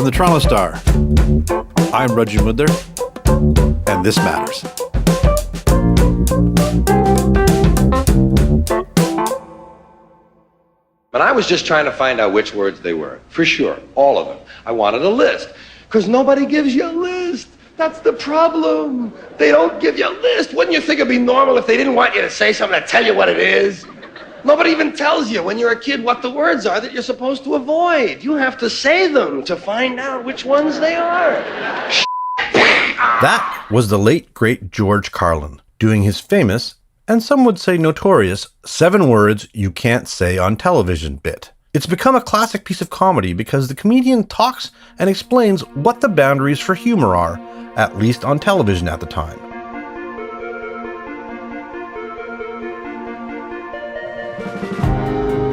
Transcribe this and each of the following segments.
From the Toronto Star, I'm Reggie Mudler, and this matters. But I was just trying to find out which words they were. For sure, all of them. I wanted a list, because nobody gives you a list. That's the problem. They don't give you a list. Wouldn't you think it'd be normal if they didn't want you to say something to tell you what it is? Nobody even tells you when you're a kid what the words are that you're supposed to avoid. You have to say them to find out which ones they are. That was the late, great George Carlin doing his famous, and some would say notorious, 7 words you can't say on television bit. It's become a classic piece of comedy because the comedian talks and explains what the boundaries for humor are, at least on television at the time.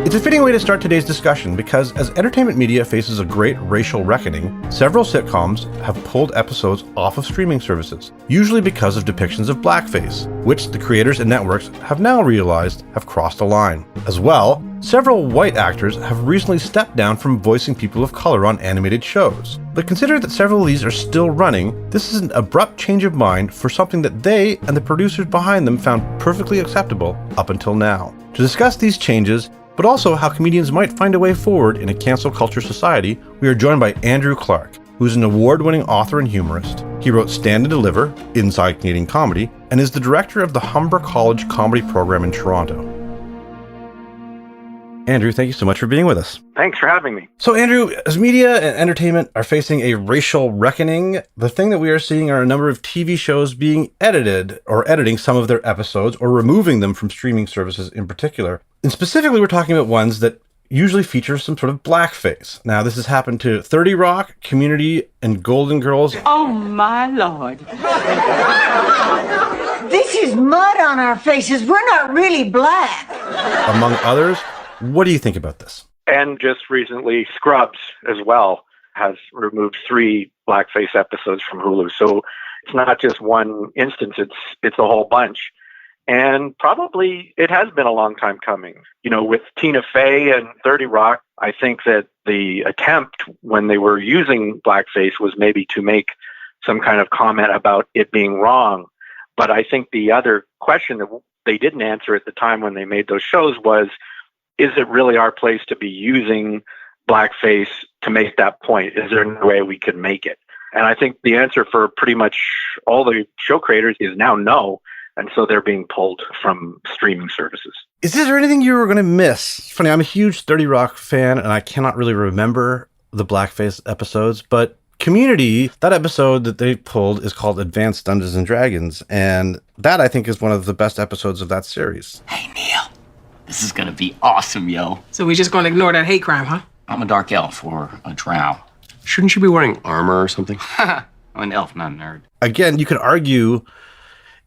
It's a fitting way to start today's discussion because as entertainment media faces a great racial reckoning, several sitcoms have pulled episodes off of streaming services, usually because of depictions of blackface, which the creators and networks have now realized have crossed a line. As well, several white actors have recently stepped down from voicing people of color on animated shows. But consider that several of these are still running, this is an abrupt change of mind for something that they and the producers behind them found perfectly acceptable up until now. To discuss these changes, but also how comedians might find a way forward in a cancel culture society, we are joined by Andrew Clark, who's an award-winning author and humorist. He wrote Stand and Deliver, Inside Canadian Comedy, and is the director of the Humber College Comedy Program in Toronto. Andrew, thank you so much for being with us. Thanks for having me. So Andrew, as media and entertainment are facing a racial reckoning, the thing that we are seeing are a number of TV shows being edited or editing some of their episodes or removing them from streaming services in particular. And specifically, we're talking about ones that usually feature some sort of blackface. Now, this has happened to 30 Rock, Community, and Golden Girls. Oh, my Lord. This is mud on our faces. We're not really black. Among others. What do you think about this? And just recently, Scrubs as well has removed 3 blackface episodes from Hulu. So it's not just one instance, it's a whole bunch. And probably it has been a long time coming. You know, with Tina Fey and 30 Rock, I think that the attempt when they were using blackface was maybe to make some kind of comment about it being wrong. But I think the other question that they didn't answer at the time when they made those shows was, is it really our place to be using blackface to make that point? Is there no way we can make it? And I think the answer for pretty much all the show creators is now no. And so they're being pulled from streaming services. Is there anything you were going to miss? It's funny, I'm a huge 30 Rock fan, and I cannot really remember the blackface episodes, but Community, that episode that they pulled is called Advanced Dungeons and Dragons, and that I think is one of the best episodes of that series. Hey, Neil. This is gonna be awesome, yo. So we just gonna ignore that hate crime, huh? I'm a dark elf or a drow. Shouldn't you be wearing armor or something? I'm an elf, not a nerd. Again, you could argue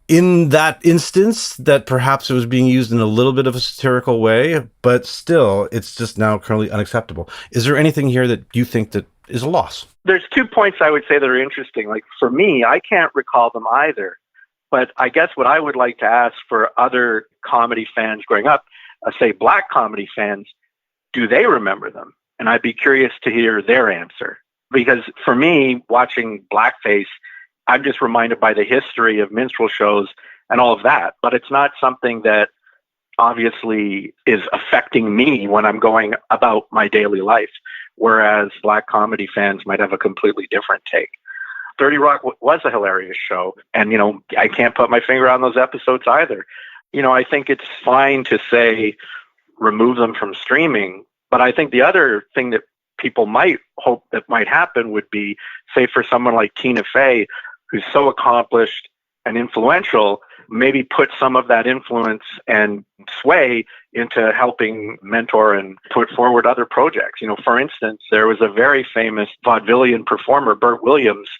in that instance that perhaps it was being used in a little bit of a satirical way, but still, it's just now currently unacceptable. Is there anything here that you think that is a loss? There's 2 points I would say that are interesting. Like for me, I can't recall them either. But I guess what I would like to ask for other comedy fans growing up, say black comedy fans, do they remember them? And I'd be curious to hear their answer. Because for me, watching blackface, I'm just reminded by the history of minstrel shows and all of that. But it's not something that obviously is affecting me when I'm going about my daily life. Whereas black comedy fans might have a completely different take. 30 Rock was a hilarious show. And, you know, I can't put my finger on those episodes either. You know, I think it's fine to say remove them from streaming. But I think the other thing that people might hope that might happen would be, say, for someone like Tina Fey, who's so accomplished and influential, maybe put some of that influence and sway into helping mentor and put forward other projects. You know, for instance, there was a very famous vaudevillian performer, Bert Williams,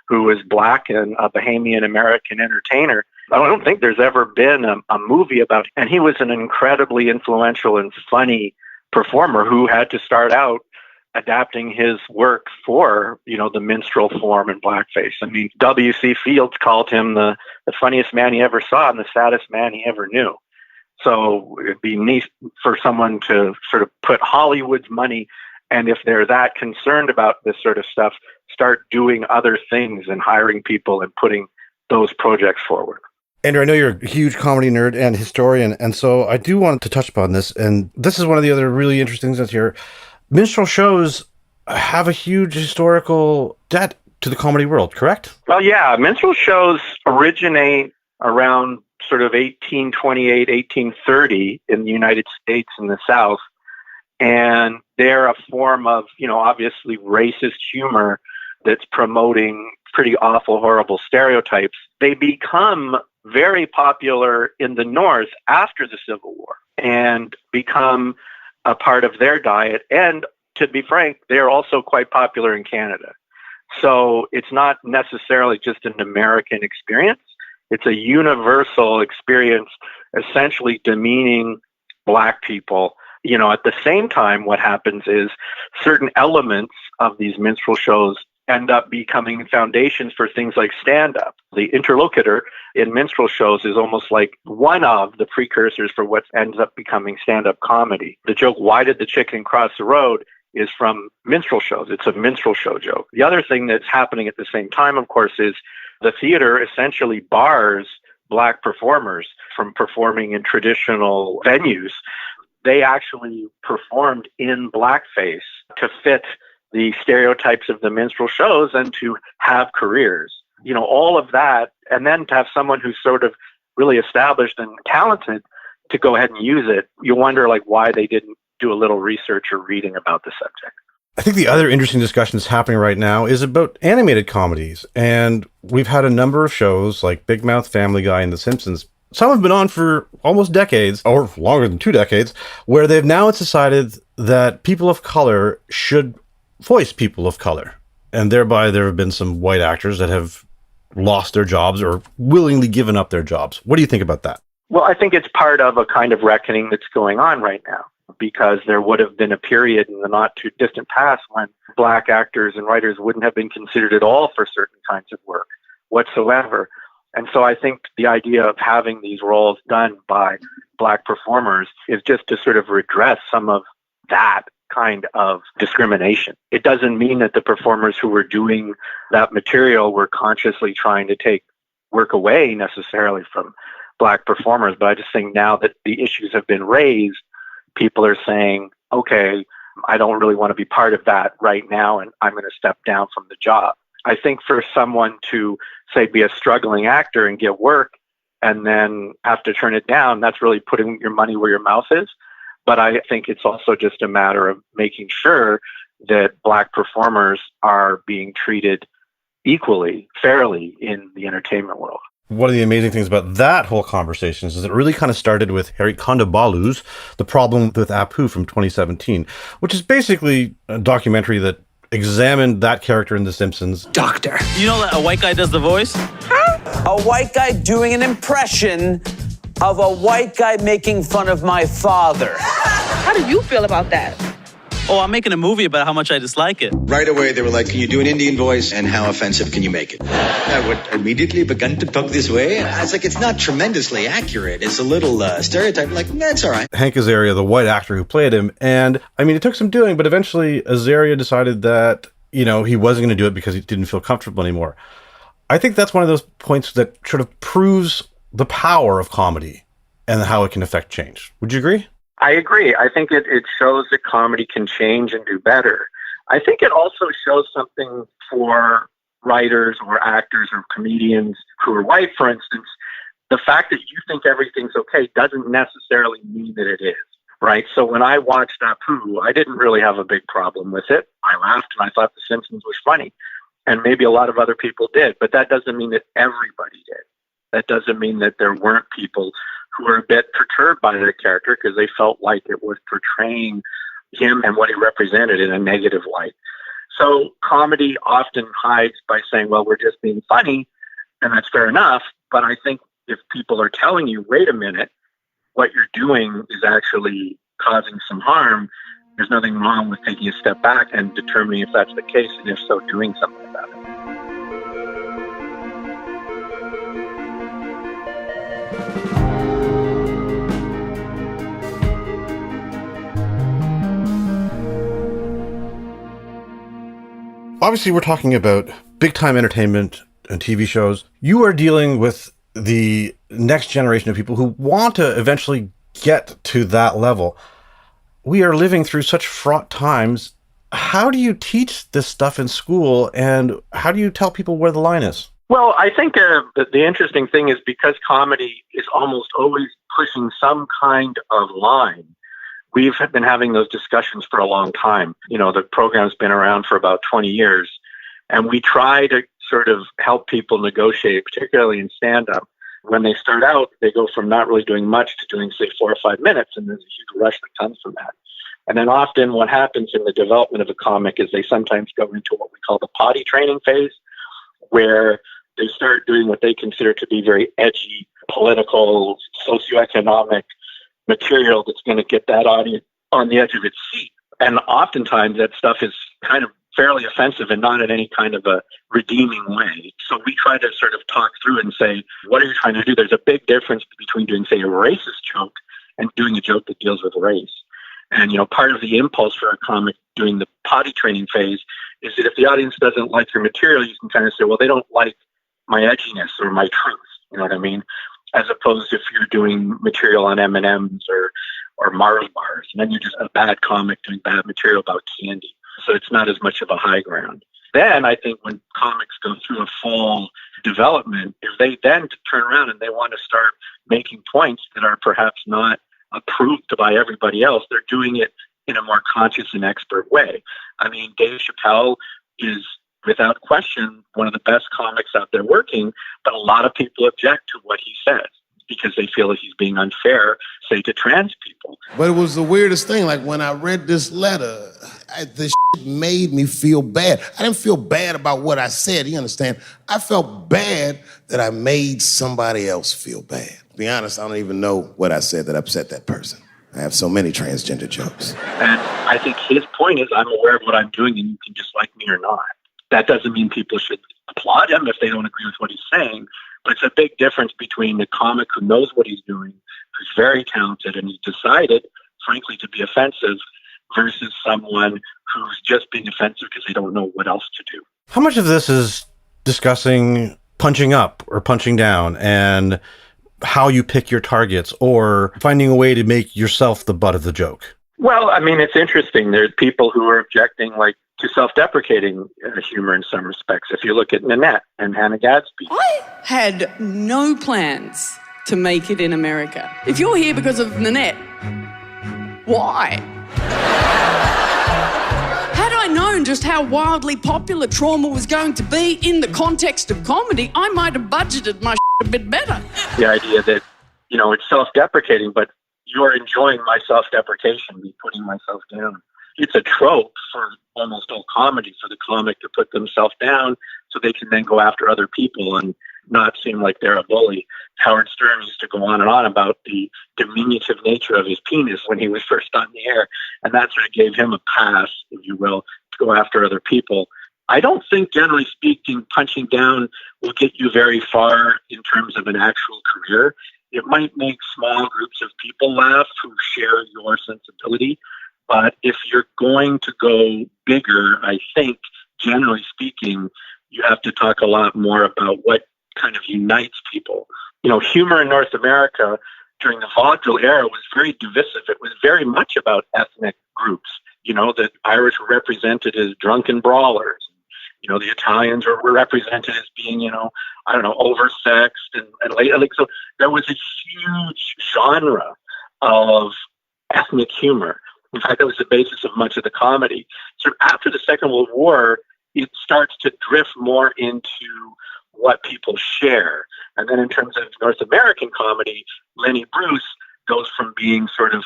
who was black and a Bahamian American entertainer. I don't think there's ever been a movie about him. And he was an incredibly influential and funny performer who had to start out adapting his work for, you know, the minstrel form and blackface. I mean, W.C. Fields called him the funniest man he ever saw and the saddest man he ever knew. So it'd be neat for someone to sort of put Hollywood's money And if they're that concerned about this sort of stuff, start doing other things and hiring people and putting those projects forward. Andrew, I know you're a huge comedy nerd and historian, and so I do want to touch upon this. And this is one of the other really interesting things here. Minstrel shows have a huge historical debt to the comedy world, correct? Well, yeah. Minstrel shows originate around sort of 1828, 1830 in the United States in the South. And they're a form of, obviously racist humor that's promoting pretty awful, horrible stereotypes. They become very popular in the North after the Civil War and become a part of their diet. And to be frank, they're also quite popular in Canada. So it's not necessarily just an American experience. It's a universal experience, essentially demeaning Black people. At the same time, what happens is certain elements of these minstrel shows end up becoming foundations for things like stand-up. The interlocutor in minstrel shows is almost like one of the precursors for what ends up becoming stand-up comedy. The joke, "Why did the chicken cross the road?" is from minstrel shows. It's a minstrel show joke. The other thing that's happening at the same time, of course, is the theater essentially bars Black performers from performing in traditional venues. They actually performed in blackface to fit the stereotypes of the minstrel shows and to have careers. All of that, and then to have someone who's sort of really established and talented to go ahead and use it, you wonder why they didn't do a little research or reading about the subject. I think the other interesting discussion that's happening right now is about animated comedies. And we've had a number of shows like Big Mouth, Family Guy, and The Simpsons. Some have been on for almost decades, or longer than 2 decades, where they've now decided that people of color should voice people of color. And thereby there have been some white actors that have lost their jobs or willingly given up their jobs. What do you think about that? Well, I think it's part of a kind of reckoning that's going on right now, because there would have been a period in the not too distant past when Black actors and writers wouldn't have been considered at all for certain kinds of work whatsoever. And so I think the idea of having these roles done by Black performers is just to sort of redress some of that kind of discrimination. It doesn't mean that the performers who were doing that material were consciously trying to take work away necessarily from Black performers, but I just think now that the issues have been raised, people are saying, okay, I don't really want to be part of that right now, and I'm going to step down from the job. I think for someone to, say, be a struggling actor and get work and then have to turn it down, that's really putting your money where your mouth is. But I think it's also just a matter of making sure that Black performers are being treated equally, fairly in the entertainment world. One of the amazing things about that whole conversation is it really kind of started with Harry Kondobalu's The Problem with Apu from 2017, which is basically a documentary that examined that character in The Simpsons. Doctor. You know that a white guy does the voice? A white guy doing an impression of a white guy making fun of my father. How do you feel about that? Oh, I'm making a movie about how much I dislike it. Right away, they were like, can you do an Indian voice, and how offensive can you make it? I would immediately begin to talk this way. I was like, it's not tremendously accurate. It's a little stereotype. Like, nah, it's all right. Hank Azaria, the white actor who played him. And I mean, it took some doing, but eventually Azaria decided that, he wasn't going to do it because he didn't feel comfortable anymore. I think that's one of those points that sort of proves the power of comedy and how it can affect change. Would you agree? I agree. I think it shows that comedy can change and do better. I think it also shows something for writers or actors or comedians who are white, for instance. The fact that you think everything's okay doesn't necessarily mean that it is, right? So when I watched Apu, I didn't really have a big problem with it. I laughed and I thought The Simpsons was funny. And maybe a lot of other people did, but that doesn't mean that everybody did. That doesn't mean that there weren't people who were a bit perturbed by the character because they felt like it was portraying him and what he represented in a negative light. So comedy often hides by saying, well, we're just being funny, and that's fair enough. But I think if people are telling you, wait a minute, what you're doing is actually causing some harm, there's nothing wrong with taking a step back and determining if that's the case, and if so, doing something about it. obviously we're talking about big-time entertainment and TV shows. You are dealing with the next generation of people who want to eventually get to that level. We are living through such fraught times. How do you teach this stuff in school, and how do you tell people where the line is? Well, I think the interesting thing is because comedy is almost always pushing some kind of line, we've been having those discussions for a long time. You know, the program's been around for about 20 years, and we try to sort of help people negotiate, particularly in stand-up. When they start out, they go from not really doing much to doing, say, 4 or 5 minutes, and there's a huge rush that comes from that. And then often what happens in the development of a comic is they sometimes go into what we call the potty training phase, where they start doing what they consider to be very edgy, political, socioeconomic material that's going to get that audience on the edge of its seat. And oftentimes that stuff is kind of fairly offensive and not in any kind of a redeeming way. So we try to sort of talk through and say, what are you trying to do? There's a big difference between doing, say, a racist joke and doing a joke that deals with race. And, you know, part of the impulse for a comic doing the potty training phase is that if the audience doesn't like your material, you can kind of say, well, they don't like my edginess or my truth. You know what I mean? As opposed to if you're doing material on M&Ms or Mars bars, and then you're just a bad comic doing bad material about candy. So it's not as much of a high ground. Then I think when comics go through a full development, if they then turn around and they want to start making points that are perhaps not approved by everybody else, they're doing it in a more conscious and expert way. I mean, Dave Chappelle is without question one of the best comics out there working, but a lot of people object to what he says because they feel that he's being unfair, say, to trans people. But it was the weirdest thing. Like, when I read this letter, this made me feel bad. I didn't feel bad about what I said, you understand? I felt bad that I made somebody else feel bad. To be honest, I don't even know what I said that upset that person. I have so many transgender jokes. And I think his point is, I'm aware of what I'm doing and you can dislike me or not. That doesn't mean people should applaud him if they don't agree with what he's saying. But it's a big difference between the comic who knows what he's doing, who's very talented, and he's decided, frankly, to be offensive, versus someone who's just being offensive because they don't know what else to do. How much of this is discussing punching up or punching down and how you pick your targets or finding a way to make yourself the butt of the joke? Well, I mean, it's interesting. There's people who are objecting, like, to self-deprecating humor in some respects. If you look at Nanette and Hannah Gadsby. I had no plans to make it in America. If you're here because of Nanette, why? Had I known just how wildly popular trauma was going to be in the context of comedy, I might have budgeted my a bit better. The idea that, you know, it's self-deprecating, but you're enjoying my self-deprecation, me putting myself down. It's a trope for almost all comedy for the comic to put themselves down so they can then go after other people and not seem like they're a bully. Howard Stern used to go on and on about the diminutive nature of his penis when he was first on the air, and that sort of gave him a pass, if you will, to go after other people. I don't think, generally speaking, punching down will get you very far in terms of an actual career. It might make small groups of people laugh who share your sensibility. But if you're going to go bigger, I think, generally speaking, you have to talk a lot more about what kind of unites people. You know, humor in North America during the vaudeville era was very divisive. It was very much about ethnic groups. You know, the Irish were represented as drunken brawlers. You know, the Italians were represented as being, you know, I don't know, oversexed and like, so there was a huge genre of ethnic humor. In fact, that was the basis of much of the comedy. So after the Second World War, it starts to drift more into what people share. And then in terms of North American comedy, Lenny Bruce goes from being sort of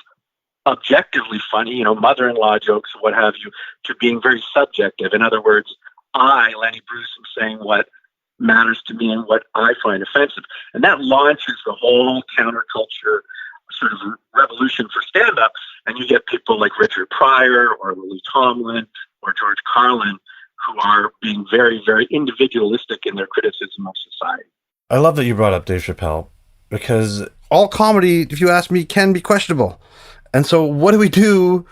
objectively funny, you know, mother-in-law jokes, what have you, to being very subjective. In other words, I, Lenny Bruce, am saying what matters to me and what I find offensive. And that launches the whole counterculture sort of revolution for stand-up, and you get people like Richard Pryor or Lily Tomlin or George Carlin who are being very, very individualistic in their criticism of society. I love that you brought up Dave Chappelle, because all comedy, if you ask me, can be questionable. And so what do we do,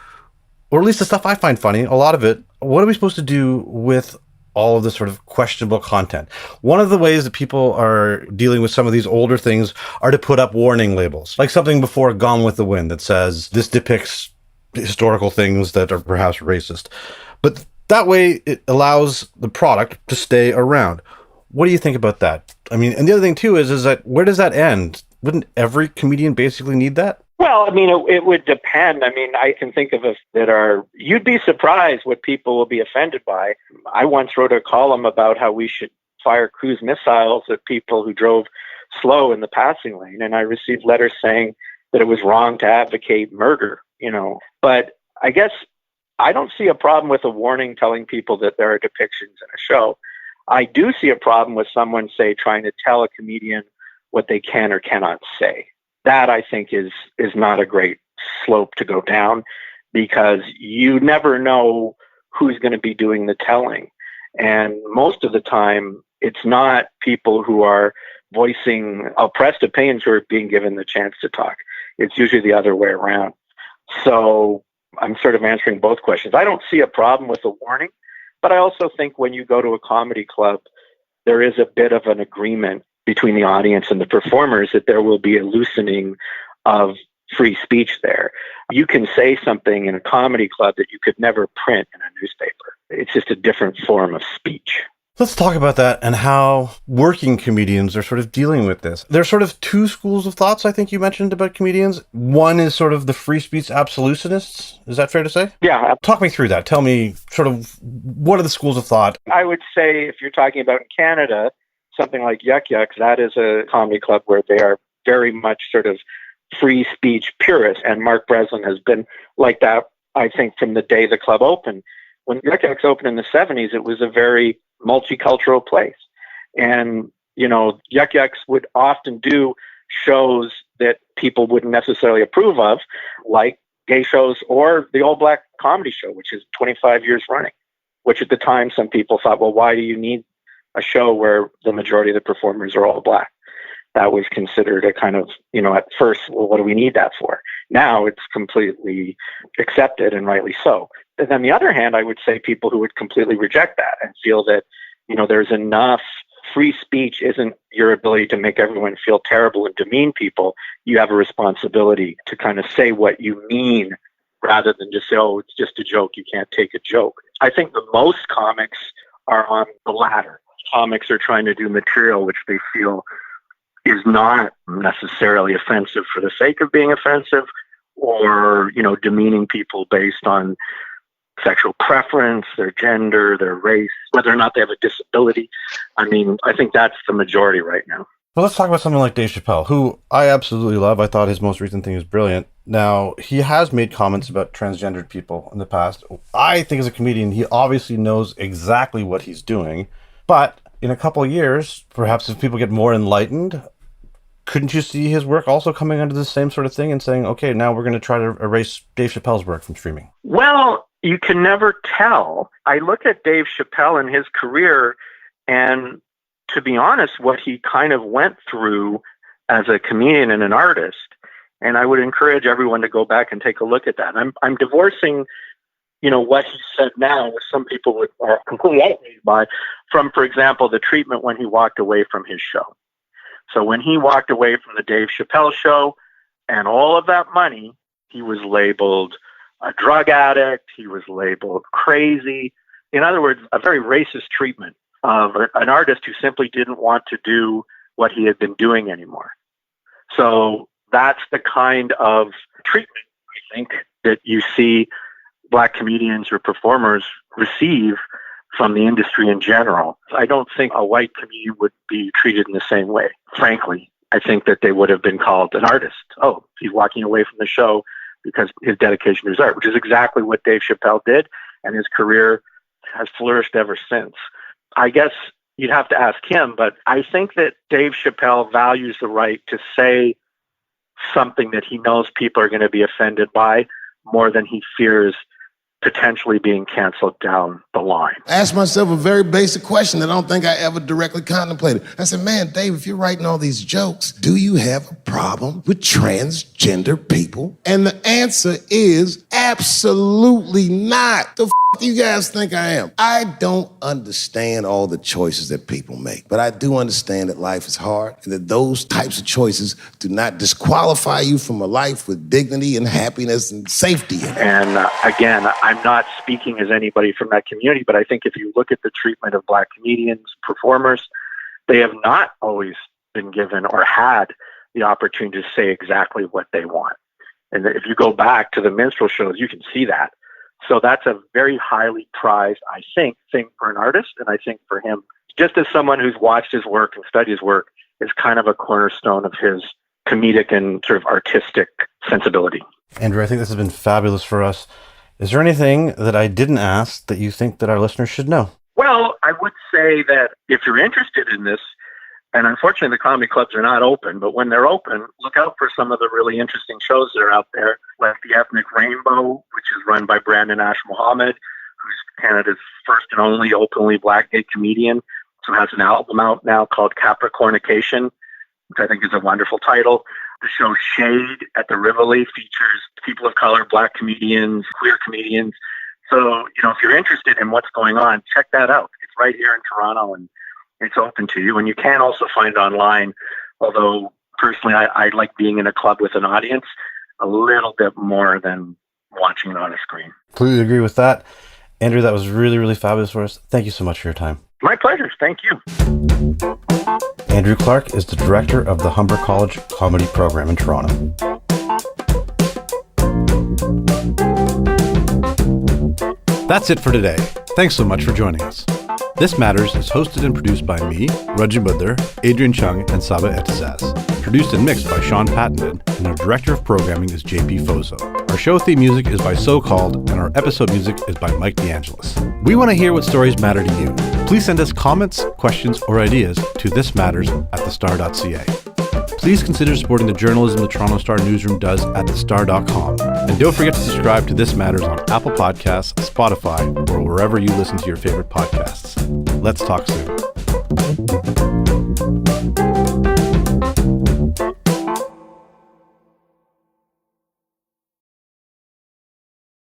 or at least the stuff I find funny, a lot of it, what are we supposed to do with all of this sort of questionable content. One of the ways that people are dealing with some of these older things are to put up warning labels, like something before Gone with the Wind that says this depicts historical things that are perhaps racist. But that way it allows the product to stay around. What do you think about that? I mean, and the other thing too is that where does that end? Wouldn't every comedian basically need that? Well, I mean, it would depend. I mean, I can think of us that are, you'd be surprised what people will be offended by. I once wrote a column about how we should fire cruise missiles at people who drove slow in the passing lane. And I received letters saying that it was wrong to advocate murder, But I guess I don't see a problem with a warning telling people that there are depictions in a show. I do see a problem with someone, say, trying to tell a comedian what they can or cannot say. That, I think, is not a great slope to go down, because you never know who's going to be doing the telling. And most of the time, it's not people who are voicing oppressed opinions who are being given the chance to talk. It's usually the other way around. So I'm sort of answering both questions. I don't see a problem with a warning, but I also think when you go to a comedy club, there is a bit of an agreement between the audience and the performers that there will be a loosening of free speech there. You can say something in a comedy club that you could never print in a newspaper. It's just a different form of speech. Let's talk about that and how working comedians are sort of dealing with this. There's sort of two schools of thoughts, I think you mentioned, about comedians. One is sort of the free speech absolutionists. Is that fair to say? Yeah. Talk me through that. Tell me sort of what are the schools of thought? I would say if you're talking about in Canada, something like Yuck Yucks, that is a comedy club where they are very much sort of free speech purists. And Mark Breslin has been like that, I think, from the day the club opened. When Yuck Yucks opened in the 70s, it was a very multicultural place. And, Yuck Yucks would often do shows that people wouldn't necessarily approve of, like gay shows or the All Black Comedy Show, which is 25 years running, which at the time some people thought, well, why do you need a show where the majority of the performers are all Black? That was considered a kind of, at first, well, what do we need that for? Now it's completely accepted, and rightly so. And on the other hand, I would say people who would completely reject that and feel that, there's enough free speech isn't your ability to make everyone feel terrible and demean people. You have a responsibility to kind of say what you mean rather than just say, oh, it's just a joke, you can't take a joke. I think the most comics are on the latter. Comics are trying to do material which they feel is not necessarily offensive for the sake of being offensive, or, demeaning people based on sexual preference, their gender, their race, whether or not they have a disability. I mean, I think that's the majority right now. Well, let's talk about someone like Dave Chappelle, who I absolutely love. I thought his most recent thing was brilliant. Now, he has made comments about transgendered people in the past. I think as a comedian, he obviously knows exactly what he's doing. But in a couple of years, perhaps if people get more enlightened, couldn't you see his work also coming under the same sort of thing and saying, okay, now we're going to try to erase Dave Chappelle's work from streaming? Well, you can never tell. I look at Dave Chappelle and his career, and to be honest, what he kind of went through as a comedian and an artist, and I would encourage everyone to go back and take a look at that. I'm divorcing, what he said now, which some people are completely outraged by, from, for example, the treatment when he walked away from his show. So when he walked away from the Dave Chappelle show and all of that money, he was labeled a drug addict. He was labeled crazy. In other words, a very racist treatment of an artist who simply didn't want to do what he had been doing anymore. So that's the kind of treatment, I think, that you see Black comedians or performers receive from the industry in general. I don't think a white comedian would be treated in the same way. Frankly, I think that they would have been called an artist. Oh, he's walking away from the show because his dedication to his art, which is exactly what Dave Chappelle did, and his career has flourished ever since. I guess you'd have to ask him, but I think that Dave Chappelle values the right to say something that he knows people are going to be offended by more than he fears potentially being canceled down the line. I asked myself a very basic question that I don't think I ever directly contemplated. I said, man, Dave, if you're writing all these jokes, do you have a problem with transgender people? And the answer is absolutely not. The do you guys think I am? I don't understand all the choices that people make, but I do understand that life is hard and that those types of choices do not disqualify you from a life with dignity and happiness and safety. And again, I'm not speaking as anybody from that community, but I think if you look at the treatment of Black comedians, performers, they have not always been given or had the opportunity to say exactly what they want. And if you go back to the minstrel shows, you can see that. So that's a very highly prized, I think, thing for an artist. And I think for him, just as someone who's watched his work and studied his work, is kind of a cornerstone of his comedic and sort of artistic sensibility. Andrew, I think this has been fabulous for us. Is there anything that I didn't ask that you think that our listeners should know? Well, I would say that if you're interested in this, and unfortunately the comedy clubs are not open, but when they're open, look out for some of the really interesting shows that are out there, like The Ethnic Rainbow, which is run by Brandon Ash Mohammed, who's Canada's first and only openly Black gay comedian, who has an album out now called Capricornication, which I think is a wonderful title. The show Shade at the Rivoli features people of color, Black comedians, queer comedians. So, if you're interested in what's going on, check that out. It's right here in Toronto, and it's open to you. And you can also find it online, although personally I like being in a club with an audience a little bit more than watching it on a screen. Completely agree with that. Andrew, that was really, really fabulous for us. Thank you so much for your time. My pleasure. Thank you. Andrew Clark is the director of the Humber College Comedy Program in Toronto. That's it for today. Thanks so much for joining us. This Matters is hosted and produced by me, Raji Budler, Adrian Chung, and Saba Etizaz. Produced and mixed by Sean Pattenden, and our director of programming is JP Fozo. Our show theme music is by So Called, and our episode music is by Mike DeAngelis. We want to hear what stories matter to you. Please send us comments, questions, or ideas to thismatters@thestar.ca. Please consider supporting the journalism the Toronto Star newsroom does at thestar.com. And don't forget to subscribe to This Matters on Apple Podcasts, Spotify, or wherever you listen to your favorite podcasts. Let's talk soon.